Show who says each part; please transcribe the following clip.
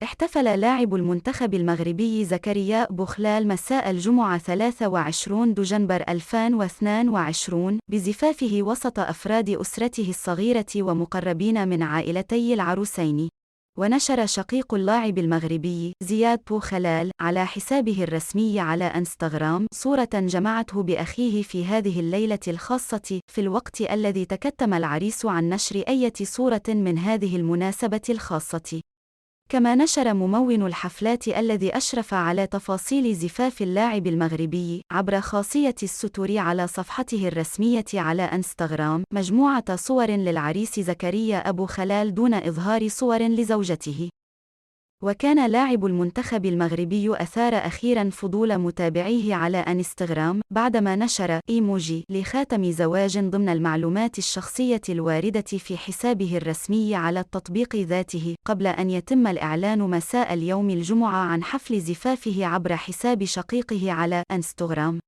Speaker 1: احتفل لاعب المنتخب المغربي زكريا بوخلال مساء الجمعة 23 دجنبر 2022 بزفافه وسط أفراد أسرته الصغيرة ومقربين من عائلتي العروسين. ونشر شقيق اللاعب المغربي زياد بوخلال على حسابه الرسمي على انستغرام صورة جمعته بأخيه في هذه الليلة الخاصة، في الوقت الذي تكتم العريس عن نشر أي صورة من هذه المناسبة الخاصة. كما نشر ممون الحفلات الذي أشرف على تفاصيل زفاف اللاعب المغربي عبر خاصية الستور على صفحته الرسمية على انستغرام مجموعة صور للعريس زكريا أبو خلال دون إظهار صور لزوجته. وكان لاعب المنتخب المغربي أثار أخيرا فضول متابعيه على انستغرام بعدما نشر إيموجي لخاتم زواج ضمن المعلومات الشخصية الواردة في حسابه الرسمي على التطبيق ذاته، قبل أن يتم الإعلان مساء اليوم الجمعة عن حفل زفافه عبر حساب شقيقه على انستغرام.